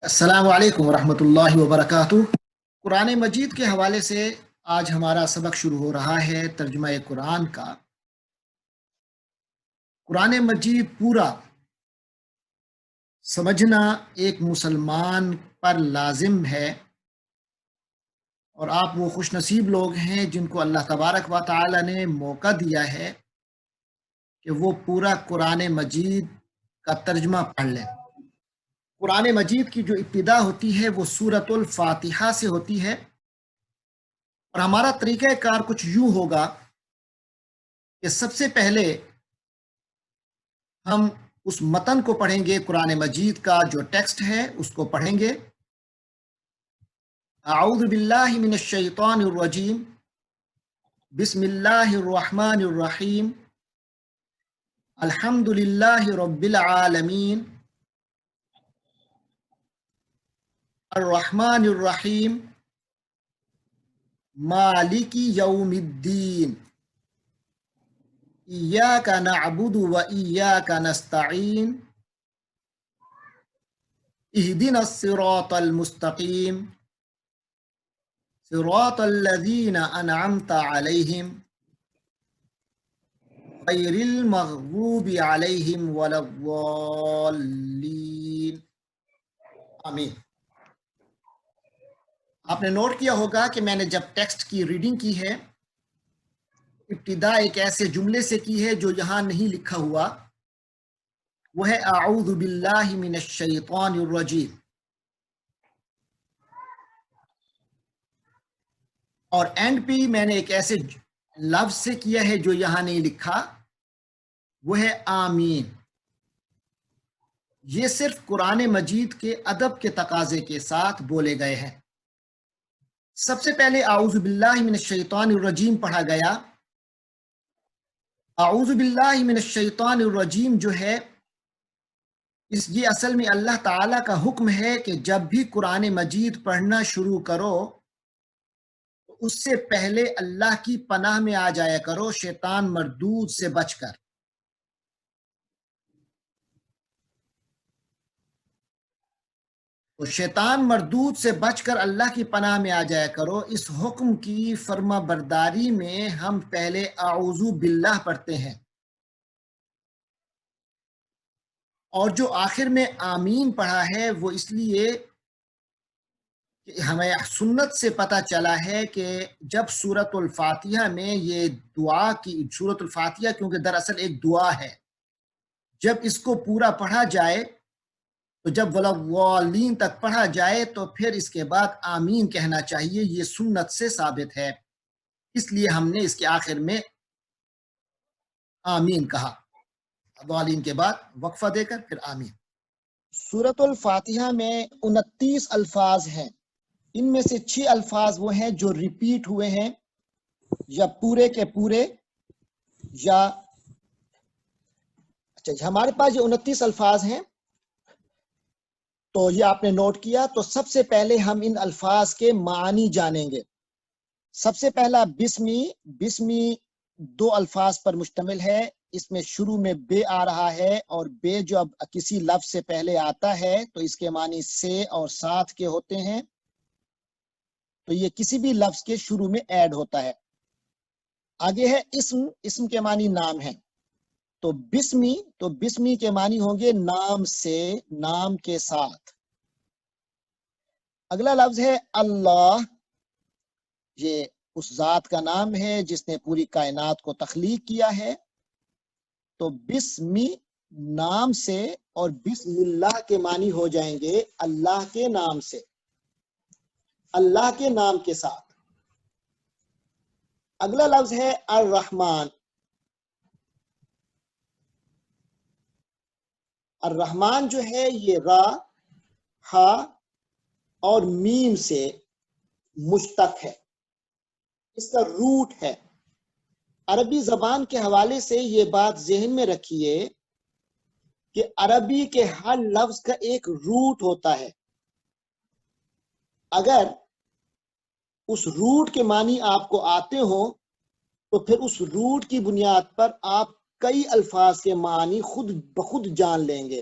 السلام علیکم ورحمۃ اللہ وبرکاتہ۔ قرآن مجید کے حوالے سے آج ہمارا سبق شروع ہو رہا ہے ترجمہ قرآن کا۔ قرآن مجید پورا سمجھنا ایک مسلمان پر لازم ہے، اور آپ وہ خوش نصیب لوگ ہیں جن کو اللہ تبارک و تعالی نے موقع دیا ہے کہ وہ پورا قرآن مجید کا ترجمہ پڑھ لیں۔ قرآن مجید کی جو ابتدا ہوتی ہے وہ سورۃ الفاتحہ سے ہوتی ہے، اور ہمارا طریقہ کار کچھ یوں ہوگا کہ سب سے پہلے ہم اس متن کو پڑھیں گے، قرآن مجید کا جو ٹیکسٹ ہے اس کو پڑھیں گے۔ اعوذ باللہ من الشیطان الرجیم، بسم اللہ الرحمن الرحیم، الحمد للہ رب العالمین، الرحمن الرحیم، مالک یوم الدین، ایاک نعبد و ایاک نستعین، اہدنا الصراط المستقیم، صراط الذین انعمت علیہم غیر المغضوب علیہم ولا الضالین، آمین۔ آپ نے نوٹ کیا ہوگا کہ میں نے جب ٹیکسٹ کی ریڈنگ کی ہے، ابتدا ایک ایسے جملے سے کی ہے جو یہاں نہیں لکھا ہوا، وہ ہے اعوذ باللہ من الشیطان الرجیم، اور اینڈ پہ میں نے ایک ایسے لفظ سے کیا ہے جو یہاں نہیں لکھا، وہ ہے آمین۔ یہ صرف قرآن مجید کے ادب کے تقاضے کے ساتھ بولے گئے ہیں۔ سب سے پہلے اعوذ باللہ من الشیطان الرجیم پڑھا گیا۔ اعوذ باللہ من الشیطان الرجیم جو ہے، یہ اصل میں اللہ تعالیٰ کا حکم ہے کہ جب بھی قرآن مجید پڑھنا شروع کرو تو اس سے پہلے اللہ کی پناہ میں آ جایا کرو، شیطان مردود سے بچ کر۔ تو شیطان مردود سے بچ کر اللہ کی پناہ میں آ جایا کرو۔ اس حکم کی فرما برداری میں ہم پہلے اعوذ باللہ پڑھتے ہیں، اور جو آخر میں آمین پڑھا ہے وہ اس لیے کہ ہمیں سنت سے پتہ چلا ہے کہ جب سورۃ الفاتحہ میں یہ دعا کی، سورۃ الفاتحہ کیونکہ دراصل ایک دعا ہے، جب اس کو پورا پڑھا جائے تو جب ولا تک پڑھا جائے تو پھر اس کے بعد آمین کہنا چاہیے، یہ سنت سے ثابت ہے، اس لیے ہم نے اس کے آخر میں آمین کہا، والین کے بعد وقفہ دے کر پھر آمین۔ سورۃ الفاتحہ میں 29 الفاظ ہیں، ان میں سے 6 الفاظ وہ ہیں جو ریپیٹ ہوئے ہیں، یا پورے کے پورے، یا اچھا ہمارے پاس یہ 29 الفاظ ہیں، تو یہ آپ نے نوٹ کیا۔ تو سب سے پہلے ہم ان الفاظ کے معنی جانیں گے۔ سب سے پہلا بسمی، بسمی 2 الفاظ پر مشتمل ہے، اس میں شروع میں بے آ رہا ہے، اور بے جو اب کسی لفظ سے پہلے آتا ہے تو اس کے معنی سے اور ساتھ کے ہوتے ہیں، تو یہ کسی بھی لفظ کے شروع میں ایڈ ہوتا ہے۔ آگے ہے اسم، اسم کے معنی نام ہے، تو بسمی کے معنی ہوں گے نام سے، نام کے ساتھ۔ اگلا لفظ ہے اللہ، یہ اس ذات کا نام ہے جس نے پوری کائنات کو تخلیق کیا ہے، تو بسمی نام سے اور بسم اللہ کے معنی ہو جائیں گے اللہ کے نام سے، اللہ کے نام کے ساتھ۔ اگلا لفظ ہے الرحمن، الرحمن جو ہے یہ را، ہا اور میم سے مشتق ہے، اس کا روٹ ہے۔ عربی زبان کے حوالے سے یہ بات ذہن میں رکھیے کہ عربی کے ہر لفظ کا ایک روٹ ہوتا ہے، اگر اس روٹ کے معنی آپ کو آتے ہوں تو پھر اس روٹ کی بنیاد پر آپ کئی الفاظ کے معنی خود بخود جان لیں گے۔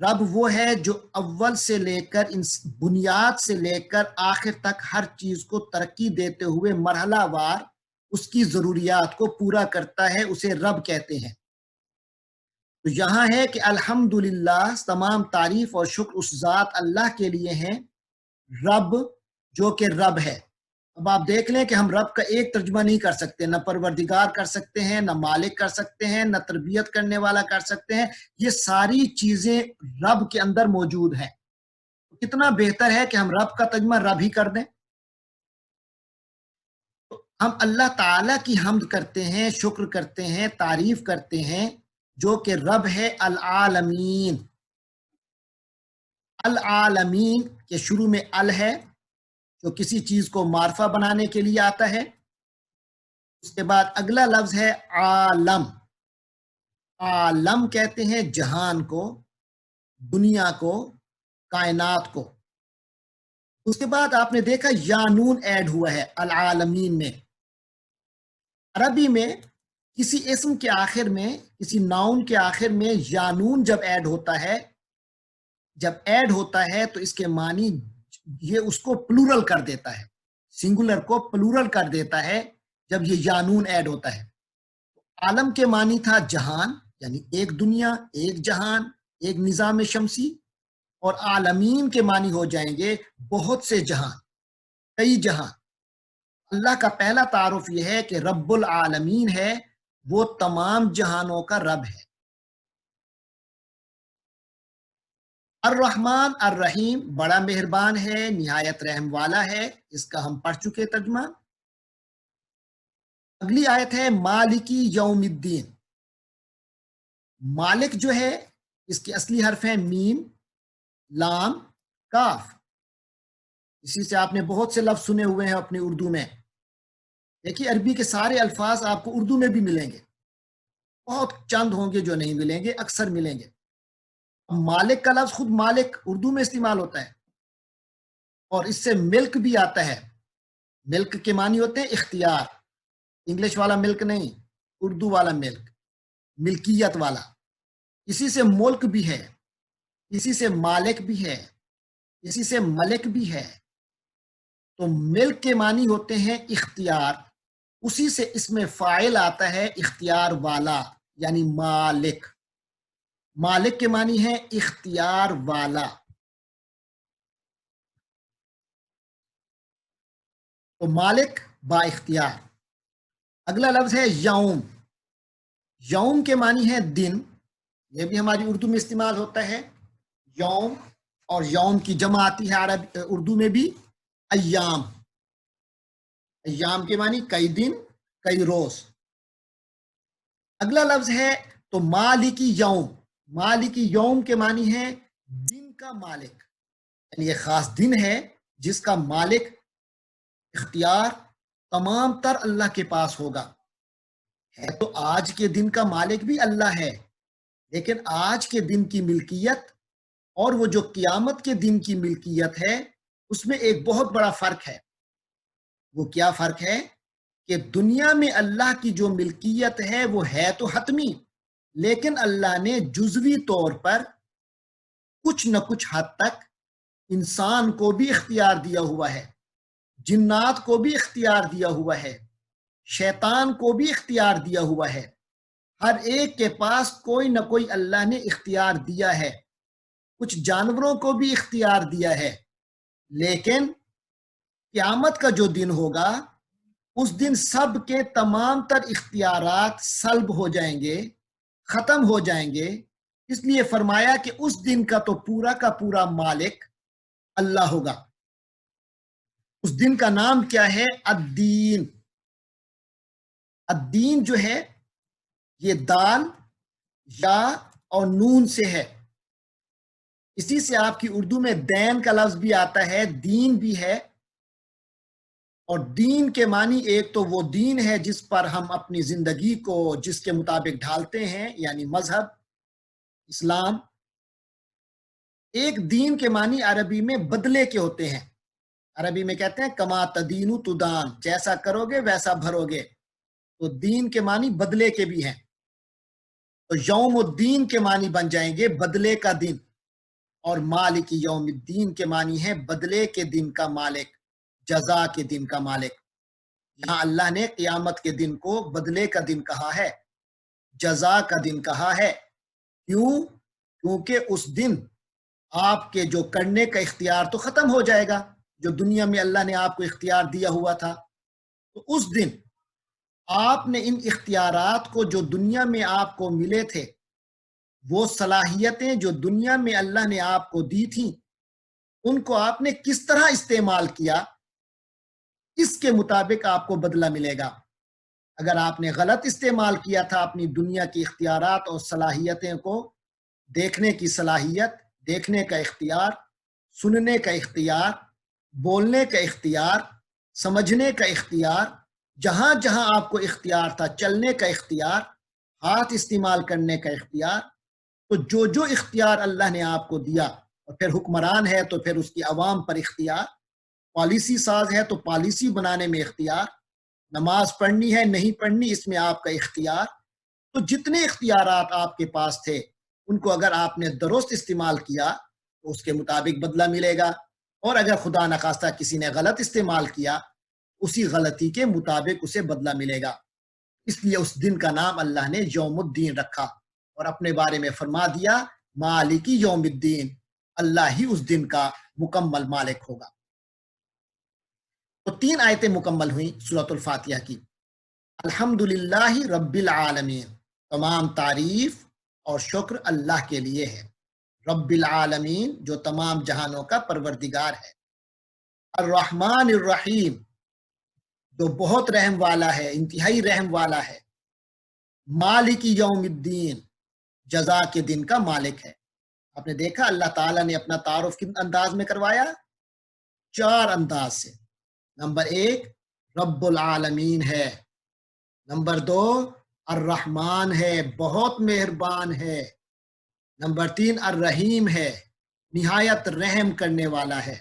رب وہ ہے جو اول سے لے کر بنیاد سے لے کر آخر تک ہر چیز کو ترقی دیتے ہوئے مرحلہ وار اس کی ضروریات کو پورا کرتا ہے، اسے رب کہتے ہیں۔ تو یہاں ہے کہ الحمدللہ، تمام تعریف اور شکر اس ذات اللہ کے لیے ہیں، رب جو کہ رب ہے۔ اب آپ دیکھ لیں کہ ہم رب کا ایک ترجمہ نہیں کر سکتے، نہ پروردگار کر سکتے ہیں، نہ مالک کر سکتے ہیں، نہ تربیت کرنے والا کر سکتے ہیں۔ یہ ساری چیزیں رب کے اندر موجود ہیں۔ کتنا بہتر ہے کہ ہم رب کا ترجمہ رب ہی کر دیں۔ ہم اللہ تعالیٰ کی حمد کرتے ہیں، شکر کرتے ہیں، تعریف کرتے ہیں، جو کہ رب ہے العالمین۔ العالمین کے شروع میں ال ہے، جو کسی چیز کو معرفہ بنانے کے لیے آتا ہے۔ اس کے بعد اگلا لفظ ہے عالم۔ عالم کہتے ہیں جہان کو، دنیا کو، کائنات کو۔ اس کے بعد آپ نے دیکھا یا نون ایڈ ہوا ہے العالمین میں۔ عربی میں کسی اسم کے آخر میں، کسی ناؤن کے آخر میں یا نون جب ایڈ ہوتا ہے تو اس کے معنی یہ اس کو پلورل کر دیتا ہے، سنگولر کو پلورل کر دیتا ہے جب یہ یا نون ایڈ ہوتا ہے۔ عالم کے معنی تھا جہان، یعنی ایک دنیا، ایک جہان، ایک نظام شمسی، اور عالمین کے معنی ہو جائیں گے بہت سے جہان، کئی جہان۔ اللہ کا پہلا تعارف یہ ہے کہ رب العالمین ہے، وہ تمام جہانوں کا رب ہے۔ الرحمن الرحیم، بڑا مہربان ہے، نہایت رحم والا ہے، اس کا ہم پڑھ چکے ترجمہ۔ اگلی آیت ہے مالکی یوم الدین۔ مالک جو ہے اس کے اصلی حرف ہیں میم، لام، کاف۔ اسی سے آپ نے بہت سے لفظ سنے ہوئے ہیں اپنی اردو میں۔ دیکھیے عربی کے سارے الفاظ آپ کو اردو میں بھی ملیں گے، بہت چند ہوں گے جو نہیں ملیں گے، اکثر ملیں گے۔ مالک کا لفظ خود مالک اردو میں استعمال ہوتا ہے، اور اس سے ملک بھی آتا ہے۔ ملک کے معنی ہوتے ہیں اختیار، انگلش والا ملک نہیں، اردو والا ملک، ملکیت والا۔ اسی سے ملک بھی ہے، اسی سے مالک بھی ہے، اسی سے ملک بھی ہے۔ تو ملک کے معنی ہوتے ہیں اختیار، اسی سے اس میں فاعل آتا ہے اختیار والا، یعنی مالک۔ مالک کے معنی ہے اختیار والا۔ تو مالک با اختیار۔ اگلا لفظ ہے یوم۔ یوم کے معنی ہے دن، یہ بھی ہماری اردو میں استعمال ہوتا ہے یوم، اور یوم کی جمع آتی ہے اردو میں بھی ایام۔ ایام کے معنی کئی دن، کئی روز۔ اگلا لفظ ہے تو مالکی یوم۔ مالکی یوم کے معنی ہے دن کا مالک، یعنی یہ خاص دن ہے جس کا مالک، اختیار تمام تر اللہ کے پاس ہوگا۔ ہے تو آج کے دن کا مالک بھی اللہ ہے، لیکن آج کے دن کی ملکیت اور وہ جو قیامت کے دن کی ملکیت ہے، اس میں ایک بہت بڑا فرق ہے۔ وہ کیا فرق ہے کہ دنیا میں اللہ کی جو ملکیت ہے وہ ہے تو حتمی، لیکن اللہ نے جزوی طور پر کچھ نہ کچھ حد تک انسان کو بھی اختیار دیا ہوا ہے، جنات کو بھی اختیار دیا ہوا ہے، شیطان کو بھی اختیار دیا ہوا ہے۔ ہر ایک کے پاس کوئی نہ کوئی اللہ نے اختیار دیا ہے، کچھ جانوروں کو بھی اختیار دیا ہے۔ لیکن قیامت کا جو دن ہوگا، اس دن سب کے تمام تر اختیارات سلب ہو جائیں گے، ختم ہو جائیں گے۔ اس لیے فرمایا کہ اس دن کا تو پورا کا پورا مالک اللہ ہوگا۔ اس دن کا نام کیا ہے؟ الدین۔ الدین جو ہے یہ دال، یا اور نون سے ہے، اسی سے آپ کی اردو میں دین کا لفظ بھی آتا ہے، دین بھی ہے۔ اور دین کے معنی ایک تو وہ دین ہے جس پر ہم اپنی زندگی کو جس کے مطابق ڈھالتے ہیں، یعنی مذہب اسلام۔ ایک دین کے معنی عربی میں بدلے کے ہوتے ہیں، عربی میں کہتے ہیں کما تدین تدان، جیسا کرو گے ویسا بھرو گے۔ تو دین کے معنی بدلے کے بھی ہیں، تو یوم الدین کے معنی بن جائیں گے بدلے کا دن۔ اور مالک یوم الدین کے معنی ہے بدلے کے دن کا مالک، جزا کے دن کا مالک۔ یہاں اللہ نے قیامت کے دن کو بدلے کا دن کہا ہے، جزا کا دن کہا ہے۔ کیوں؟ کیونکہ اس دن آپ کے جو کرنے کا اختیار تو ختم ہو جائے گا، جو دنیا میں اللہ نے آپ کو اختیار دیا ہوا تھا۔ تو اس دن آپ نے ان اختیارات کو جو دنیا میں آپ کو ملے تھے، وہ صلاحیتیں جو دنیا میں اللہ نے آپ کو دی تھیں، ان کو آپ نے کس طرح استعمال کیا، اس کے مطابق آپ کو بدلہ ملے گا۔ اگر آپ نے غلط استعمال کیا تھا اپنی دنیا کی اختیارات اور صلاحیتیں کو، دیکھنے کی صلاحیت، دیکھنے کا اختیار، سننے کا اختیار، بولنے کا اختیار، سمجھنے کا اختیار، جہاں جہاں آپ کو اختیار تھا، چلنے کا اختیار، ہاتھ استعمال کرنے کا اختیار، تو جو اختیار اللہ نے آپ کو دیا، اور پھر حکمران ہے تو پھر اس کی عوام پر اختیار، پالیسی ساز ہے تو پالیسی بنانے میں اختیار، نماز پڑھنی ہے نہیں پڑھنی اس میں آپ کا اختیار، تو جتنے اختیارات آپ کے پاس تھے ان کو اگر آپ نے درست استعمال کیا تو اس کے مطابق بدلہ ملے گا، اور اگر خدا نخواستہ کسی نے غلط استعمال کیا، اسی غلطی کے مطابق اسے بدلہ ملے گا۔ اس لیے اس دن کا نام اللہ نے یوم الدین رکھا، اور اپنے بارے میں فرما دیا مالک یوم الدین، اللہ ہی اس دن کا مکمل مالک ہوگا۔ تو 3 آیتیں مکمل ہوئیں سورۃ الفاتحہ کی۔ الحمدللہ رب العالمین، تمام تعریف اور شکر اللہ کے لیے ہے، رب العالمین جو تمام جہانوں کا پروردگار ہے، الرحمن الرحیم جو بہت رحم والا ہے، انتہائی رحم والا ہے، مالک یوم الدین جزا کے دن کا مالک ہے۔ آپ نے دیکھا اللہ تعالیٰ نے اپنا تعارف کن انداز میں کروایا؟ 4 انداز سے۔ نمبر 1 رب العالمین ہے، نمبر 2 الرحمن ہے، بہت مہربان ہے، نمبر 3 الرحیم ہے، نہایت رحم کرنے والا ہے،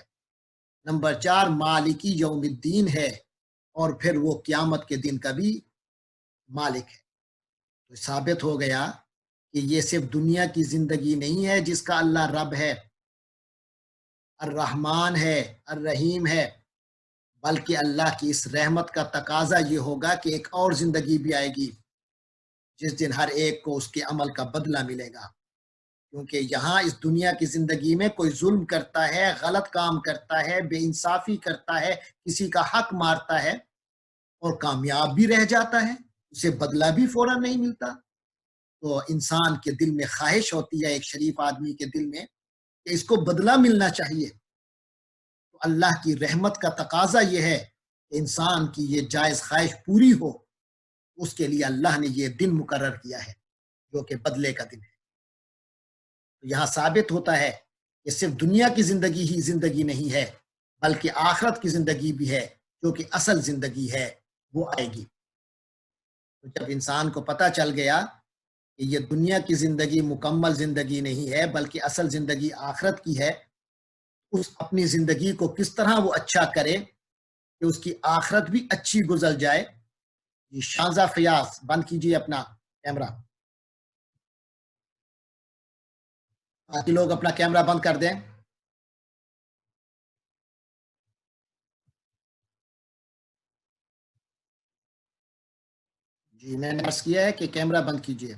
نمبر 4 مالکی یوم الدین ہے، اور پھر وہ قیامت کے دن کا بھی مالک ہے۔ تو ثابت ہو گیا کہ یہ صرف دنیا کی زندگی نہیں ہے جس کا اللہ رب ہے، الرحمن ہے، الرحیم ہے، بلکہ اللہ کی اس رحمت کا تقاضا یہ ہوگا کہ ایک اور زندگی بھی آئے گی جس دن ہر ایک کو اس کے عمل کا بدلہ ملے گا۔ کیونکہ یہاں اس دنیا کی زندگی میں کوئی ظلم کرتا ہے، غلط کام کرتا ہے، بے انصافی کرتا ہے، کسی کا حق مارتا ہے اور کامیاب بھی رہ جاتا ہے، اسے بدلہ بھی فوراً نہیں ملتا، تو انسان کے دل میں خواہش ہوتی ہے، ایک شریف آدمی کے دل میں، کہ اس کو بدلہ ملنا چاہیے۔ تو اللہ کی رحمت کا تقاضا یہ ہے کہ انسان کی یہ جائز خواہش پوری ہو، اس کے لیے اللہ نے یہ دن مقرر کیا ہے جو کہ بدلے کا دن ہے۔ تو یہاں ثابت ہوتا ہے کہ صرف دنیا کی زندگی ہی زندگی نہیں ہے، بلکہ آخرت کی زندگی بھی ہے جو کہ اصل زندگی ہے، وہ آئے گی۔ تو جب انسان کو پتہ چل گیا کہ یہ دنیا کی زندگی مکمل زندگی نہیں ہے بلکہ اصل زندگی آخرت کی ہے، اس اپنی زندگی کو کس طرح وہ اچھا کرے کہ اس کی آخرت بھی اچھی گزر جائے۔ یہ شانزہ فیاض بند کیجئے اپنا کیمرہ، باقی لوگ اپنا کیمرہ بند کر دیں۔ جی میں نے عرض کیا ہے کہ کیمرہ بند کیجئے۔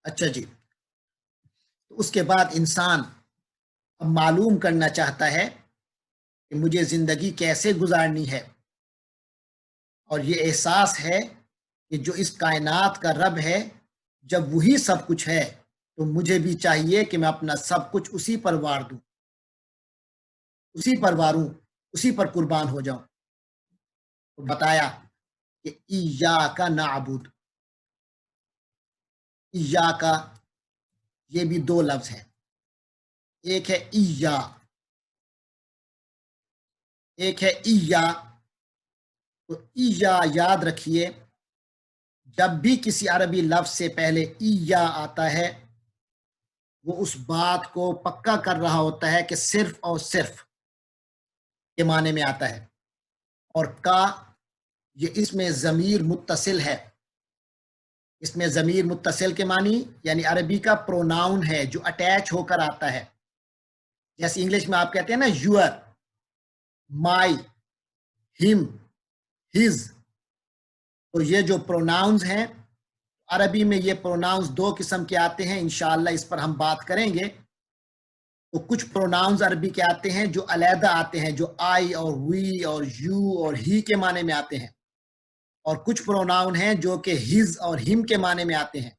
اچھا جی، تو اس کے بعد انسان اب معلوم کرنا چاہتا ہے کہ مجھے زندگی کیسے گزارنی ہے، اور یہ احساس ہے کہ جو اس کائنات کا رب ہے، جب وہی سب کچھ ہے تو مجھے بھی چاہیے کہ میں اپنا سب کچھ اسی پر وار دوں، اسی پر واروں، اسی پر قربان ہو جاؤں۔ تو بتایا کہ ایاک نعبد، ایاک یہ بھی 2 لفظ ہیں، ایک ہے ایا، ایک ہے ایا۔ تو ایا یاد رکھیے، جب بھی کسی عربی لفظ سے پہلے ایا آتا ہے وہ اس بات کو پکا کر رہا ہوتا ہے کہ صرف اور صرف کے معنی میں آتا ہے، اور کا یہ اس میں ضمیر متصل ہے، اس میں ضمیر متصل کے معنی یعنی عربی کا پروناؤن ہے جو اٹیچ ہو کر آتا ہے، جیسے انگلش میں آپ کہتے ہیں نا یور، مائی، ہم، ہز، تو یہ جو پروناؤنز ہیں عربی میں یہ پروناؤنز دو قسم کے آتے ہیں، انشاءاللہ اس پر ہم بات کریں گے۔ تو کچھ پروناؤنز عربی کے آتے ہیں جو علیحدہ آتے ہیں، جو آئی اور وی اور یو اور ہی کے معنی میں آتے ہیں، اور کچھ پروناؤن ہیں جو کہ ہز اور ہم کے معنی میں آتے ہیں،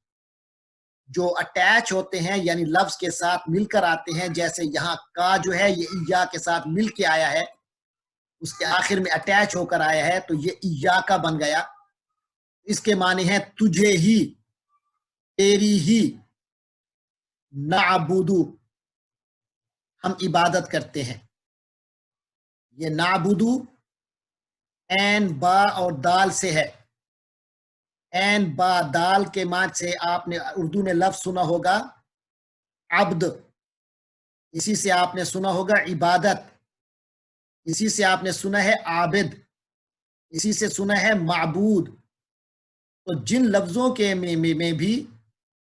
جو اٹیچ ہوتے ہیں یعنی لفظ کے ساتھ مل کر آتے ہیں، جیسے یہاں کا جو ہے یہ ایا کے ساتھ مل کے آیا ہے، اس کے آخر میں اٹیچ ہو کر آیا ہے، تو یہ ایا کا بن گیا۔ اس کے معنی ہے تجھے ہی، تیری ہی، نعبدو، ہم عبادت کرتے ہیں۔ یہ نعبدو این با اور دال سے ہے، این با دال کے معنی سے آپ نے اردو میں لفظ سنا ہوگا عبد، اسی سے آپ نے سنا ہوگا عبادت، اسی سے آپ نے سنا ہے عابد، اسی سے سنا ہے معبود۔ تو جن لفظوں کے میں بھی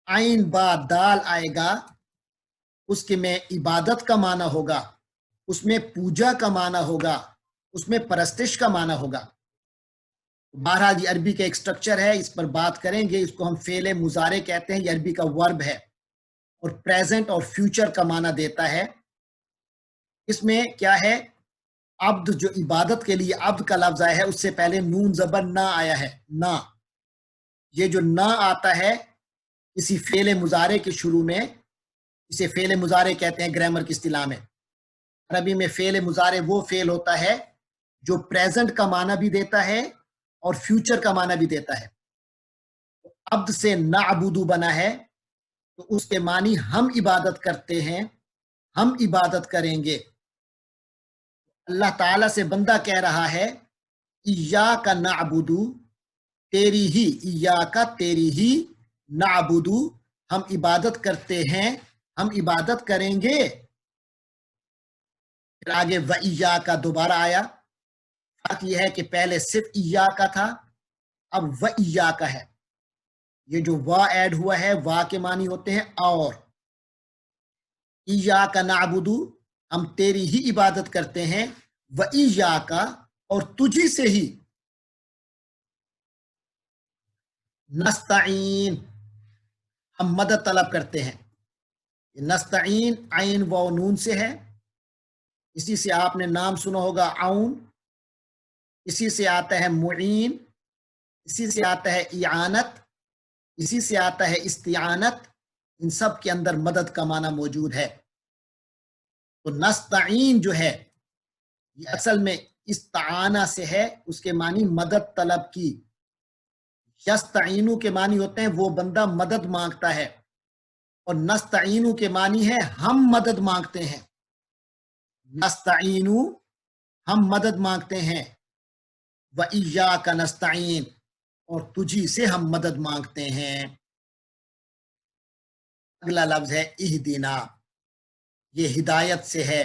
عین با دال آئے گا، اس کے میں عبادت کا معنی ہوگا، اس میں پوجا کا معنی ہوگا، اس میں پرستش کا معنی ہوگا۔ بہرحال یہ عربی کا ایک سٹرکچر ہے، اس پر بات کریں گے۔ اس کو ہم فعل مضارع کہتے ہیں، یہ عربی کا ورب ہے اور پریزنٹ اور فیوچر کا معنی دیتا ہے۔ اس میں کیا ہے، عبد جو عبادت کے لیے عبد کا لفظ آیا ہے، اس سے پہلے نون زبر نہ آیا ہے، نہ، یہ جو نہ آتا ہے کسی فعل مضارع کے شروع میں، اسے فعل مضارع کہتے ہیں گرامر کی اصطلاح میں۔ عربی میں فعل مضارع وہ فعل ہوتا ہے جو پریزنٹ کا معنی بھی دیتا ہے اور فیوچر کا معنی بھی دیتا ہے۔ عبد سے نعبدو بنا ہے، تو اس کے معنی ہم عبادت کرتے ہیں، ہم عبادت کریں گے۔ اللہ تعالیٰ سے بندہ کہہ رہا ہے ایاک نعبدو، تیری ہی، ایاک تیری ہی، نعبدو ہم عبادت کرتے ہیں، ہم عبادت کریں گے۔ پھر آگے وَإِيَّاكَ دوبارہ آیا۔ فرق یہ ہے کہ پہلے صرف ایاک تھا، اب وَإِيَّاكَ ہے۔ یہ جو وا ایڈ ہوا ہے، وا کے معنی ہوتے ہیں اور، ایاک نعبدو ہم تیری ہی عبادت کرتے ہیں، وَإِيَّاكَ اور تجھی سے ہی، نستعین ہم مدد طلب کرتے ہیں۔ نستعین عین و نون سے ہے، اسی سے آپ نے نام سنا ہوگا عون، اسی سے آتا ہے معین، اسی سے آتا ہے اعانت، اسی سے آتا ہے استعانت، ان سب کے اندر مدد کا معنی موجود ہے۔ تو نستعین جو ہے یہ اصل میں استعانہ سے ہے، اس کے معنی مدد طلب کی۔ یستعینو کے معنی ہوتے ہیں وہ بندہ مدد مانگتا ہے، اور نستعینو کے معنی ہے ہم مدد مانگتے ہیں۔ نستعینو ہم مدد مانگتے ہیں، وَإِيَّاكَ نستعین اور تجھی سے ہم مدد مانگتے ہیں۔ اگلا لفظ ہے اہدنا، یہ ہدایت سے ہے۔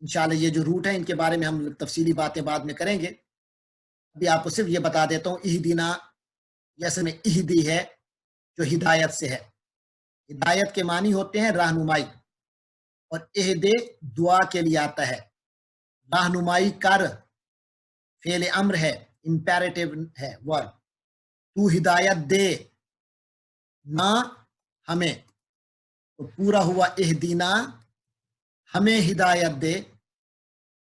انشاءاللہ یہ جو روٹ ہے ان کے بارے میں ہم تفصیلی باتیں بعد میں کریں گے، ابھی آپ کو صرف یہ بتا دیتا ہوں اہدنا یہ اصل میں اہدی ہے جو ہدایت سے ہے۔ ہدایت کے معنی ہوتے ہیں رہنمائی، اور اہدے دعا کے لیے آتا ہے، رہنمائی کر، فعل امر ہے، امپیریٹیو ہے ورب، تو ہدایت دے نہ ہمیں، تو پورا ہوا اہدینا ہمیں ہدایت دے،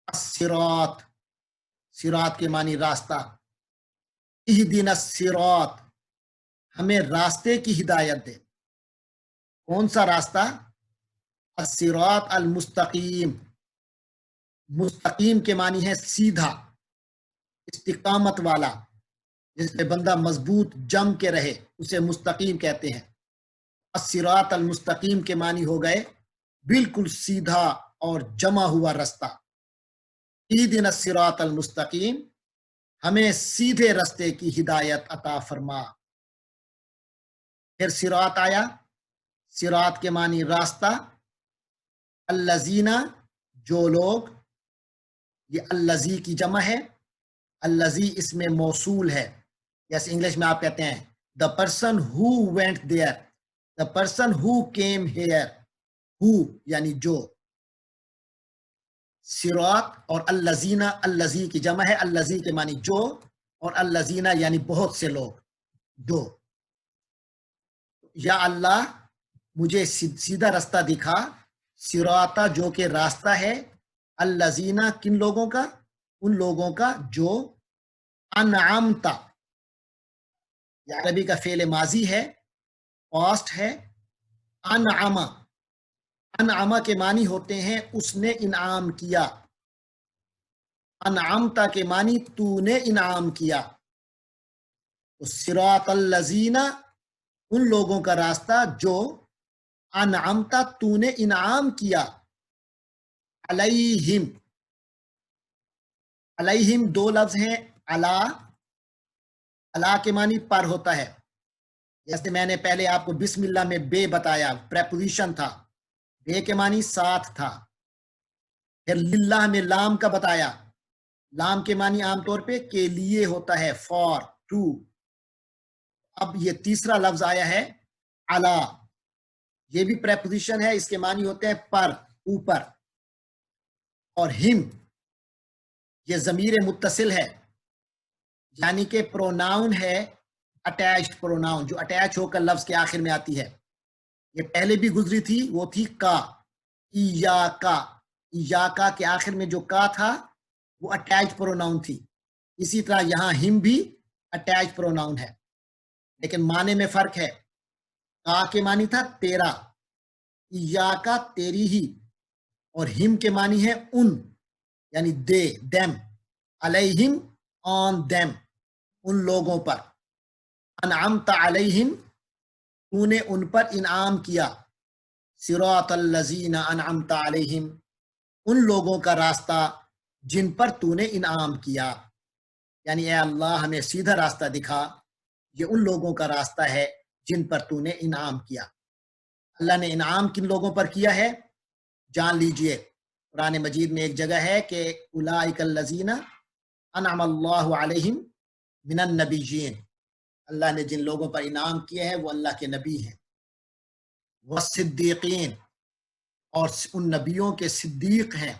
الصراط، صراط کے معنی راستہ، اہدینا الصراط ہمیں راستے کی ہدایت دے۔ کون سا راستہ؟ الصراط المستقیم، مستقیم کے معنی ہے سیدھا، استقامت والا، جس پہ بندہ مضبوط جم کے رہے اسے مستقیم کہتے ہیں۔ الصراط المستقیم کے معنی ہو گئے بالکل سیدھا اور جمع ہوا راستہ۔ اہدنا الصراط المستقیم ہمیں سیدھے راستے کی ہدایت عطا فرما۔ پھر صراط آیا، صراط کے معنی راستہ، الذین جو لوگ، یہ الذی کی جمع ہے، الذی اس میں موصول ہے، جیسے انگلش میں آپ کہتے ہیں the person who went there, the person who came here, who یعنی جو. صراط اور الذین، الذی کی جمع ہے، الذی کے معنی جو، اور الذین یعنی بہت سے لوگ جو. یا اللہ مجھے سیدھا راستہ دکھا، صراطا جو کہ راستہ ہے، الذین کن لوگوں کا، ان لوگوں کا جو انعمتا، یہ عربی کا فعل ماضی ہے، پاسٹ ہے. انعم، انعم کے معنی ہوتے ہیں اس نے انعام کیا، انعمتا کے معنی تو نے انعام کیا. تو صراط الذین ان لوگوں کا راستہ جو انعمتا تو نے انعام کیا، علیہم، علیہم دو لفظ ہیں، علا، علا کے معنی پر ہوتا ہے، جیسے میں نے پہلے آپ کو بسم اللہ میں بے بتایا، پریپوزیشن تھا، بے کے معنی ساتھ تھا. پھر للہ میں لام کا بتایا، لام کے معنی عام طور پہ کے لیے ہوتا ہے، فار، ٹو. اب یہ تیسرا لفظ آیا ہے علا، یہ بھی پریپوزیشن ہے، اس کے معنی ہوتے ہیں پر، اوپر. اور ہم یہ ضمیر متصل ہے، یعنی کہ پروناؤن ہے، اٹیچڈ پروناؤن جو اٹیچ ہو کر لفظ کے آخر میں آتی ہے. یہ پہلے بھی گزری تھی، وہ تھی کا، ایاکا، ایاکا کے آخر میں جو کا تھا وہ اٹیچ پروناؤن تھی. اسی طرح یہاں ہم بھی اٹیچ پروناؤن ہے، لیکن معنی میں فرق ہے. کا کے معنی تھا تیرا، ایاکا تیری ہی، اور ہم کے معنی ہے ان، یعنی دے، دیم، علیہم آن دیم، ان لوگوں پر. انعمت علیہم تو نے ان پر انعام کیا، صراط الذین انعمت علیہم ان لوگوں کا راستہ جن پر تو نے انعام کیا. یعنی اے اللہ ہمیں سیدھا راستہ دکھا، یہ ان لوگوں کا راستہ ہے جن پر تو نے انعام کیا. اللہ نے انعام کن لوگوں پر کیا ہے جان لیجئے. قرآن مجید میں ایک جگہ ہے کہ اولئک الذین انعم اللہ علیہم من النبیین، اللہ نے جن لوگوں پر انعام کیا ہے وہ اللہ کے نبی ہیں. والصدیقین اور ان نبیوں کے صدیق ہیں،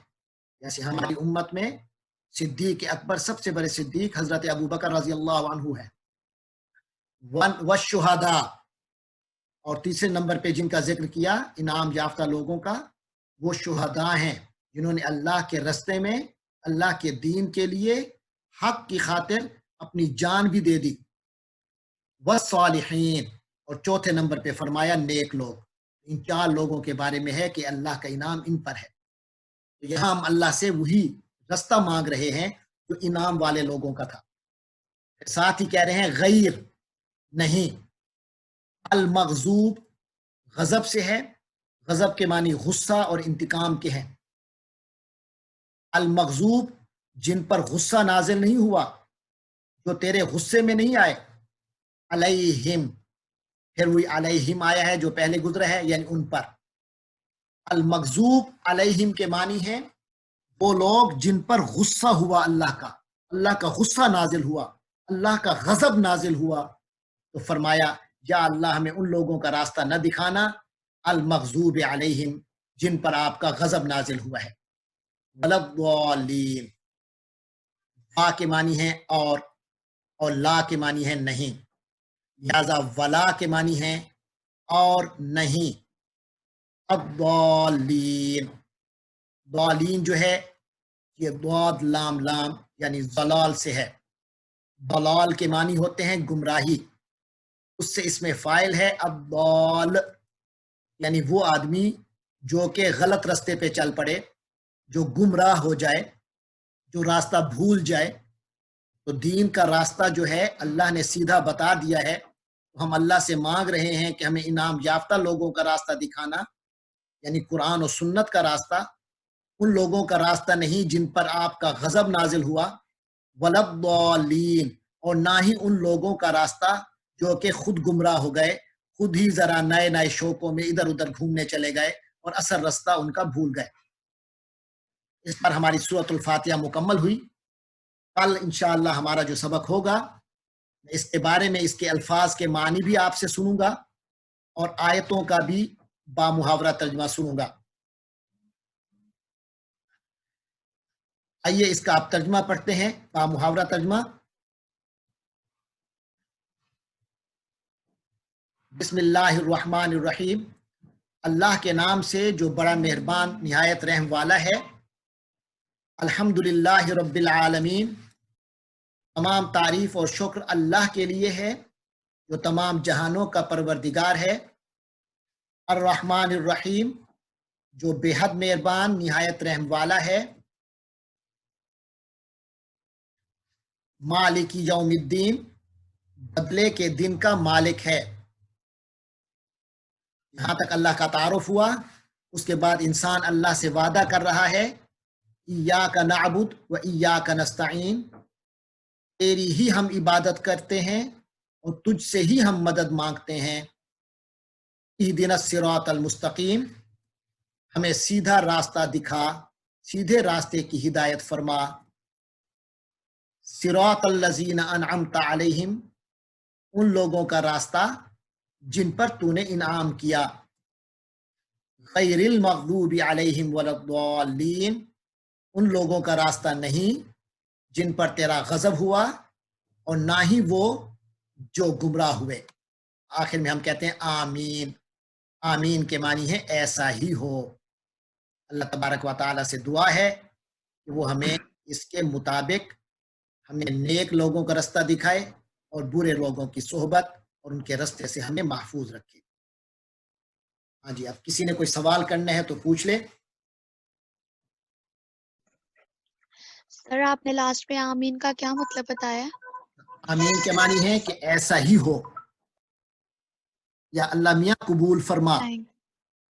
جیسے ہماری امت میں صدیق اکبر سب سے بڑے صدیق حضرت ابو بکر رضی اللہ عنہ ہے. والشہداء اور تیسرے نمبر پہ جن کا ذکر کیا انعام یافتہ لوگوں کا، وہ شہداء ہیں جنہوں نے اللہ کے رستے میں، اللہ کے دین کے لیے حق کی خاطر اپنی جان بھی دے دی. والصالحین اور چوتھے نمبر پہ فرمایا نیک لوگ. ان چار لوگوں کے بارے میں ہے کہ اللہ کا انعام ان پر ہے. یہاں ہم اللہ سے وہی رستہ مانگ رہے ہیں جو انعام والے لوگوں کا تھا. ساتھ ہی کہہ رہے ہیں غیر نہیں. المغضوب غضب سے ہے، غضب کے معنی غصہ اور انتقام کے ہیں. المغضوب جن پر غصہ نازل نہیں ہوا، جو تیرے غصے میں نہیں آئے. علیہم پھر وہی علیہم آیا ہے جو پہلے گزرا ہے، یعنی ان پر. المغضوب علیہم کے معنی ہیں وہ لوگ جن پر غصہ ہوا، اللہ کا غصہ نازل ہوا، اللہ کا غضب نازل ہوا. تو فرمایا یا اللہ ہمیں ان لوگوں کا راستہ نہ دکھانا المغضوب علیہم جن پر آپ کا غضب نازل ہوا ہے. وَلَضَّالِّينَ وا کے معنی ہے اور لا کے معنی ہے نہیں، لہذا ولا کے معنی ہے اور نہیں. الضالین، ضالین جو ہے یہ ضاد لام لام یعنی ضلال سے ہے. ضلال کے معنی ہوتے ہیں گمراہی، اس سے اس میں فاعل ہے الضال، یعنی وہ آدمی جو کہ غلط راستے پہ چل پڑے، جو گمراہ ہو جائے، جو راستہ بھول جائے. تو دین کا راستہ جو ہے اللہ نے سیدھا بتا دیا ہے، تو ہم اللہ سے مانگ رہے ہیں کہ ہمیں انعام یافتہ لوگوں کا راستہ دکھانا، یعنی قرآن و سنت کا راستہ، ان لوگوں کا راستہ نہیں جن پر آپ کا غضب نازل ہوا. وَلَضَّالِّينَ اور نہ ہی ان لوگوں کا راستہ جو کہ خود گمراہ ہو گئے، خود ہی ذرا نئے نئے شوقوں میں ادھر ادھر گھومنے چلے گئے اور اصل راستہ ان کا بھول گئے. اس پر ہماری سورۃ الفاتحہ مکمل ہوئی. کل انشاءاللہ ہمارا جو سبق ہوگا اس کے بارے میں اس کے الفاظ کے معنی بھی آپ سے سنوں گا اور آیتوں کا بھی بامحاورہ ترجمہ سنوں گا. آئیے اس کا آپ ترجمہ پڑھتے ہیں، بامحاورہ ترجمہ. بسم اللہ الرحمن الرحیم. اللہ کے نام سے جو بڑا مہربان نہایت رحم والا ہے. الحمدللہ رب العالمین. تمام تعریف اور شکر اللہ کے لیے ہے جو تمام جہانوں کا پروردگار ہے. الرحمن الرحیم، جو بے حد مہربان نہایت رحم والا ہے. مالک یوم الدین، بدلے کے دن کا مالک ہے. یہاں تک اللہ کا تعارف ہوا. اس کے بعد انسان اللہ سے وعدہ کر رہا ہے، ایاک نعبد و ایاک نستعین، تیری ہی ہم عبادت کرتے ہیں اور تجھ سے ہی ہم مدد مانگتے ہیں. اہدنا الصراط المستقیم، ہمیں سیدھا راستہ دکھا، سیدھے راستے کی ہدایت فرما. صراط الذین انعمت علیہم، ان لوگوں کا راستہ جن پر تو نے انعام کیا. غیر المغضوب علیہم ولا الضالین، ان لوگوں کا راستہ نہیں جن پر تیرا غضب ہوا اور نہ ہی وہ جو گمراہ ہوئے. آخر میں ہم کہتے ہیں آمین. آمین کے معنی ہے ایسا ہی ہو. اللہ تبارک و تعالیٰ سے دعا ہے کہ وہ ہمیں اس کے مطابق ہمیں نیک لوگوں کا راستہ دکھائے اور برے لوگوں کی صحبت اور ان کے راستے سے ہمیں محفوظ رکھے. ہاں جی، اب کسی نے کوئی سوال کرنا ہے تو پوچھ لے. سر آپ نے لاسٹ میں آمین کا کیا مطلب بتایا؟ آمین کے معنی ہے کہ ایسا ہی ہو یا اللہ میاں قبول فرما. تھینک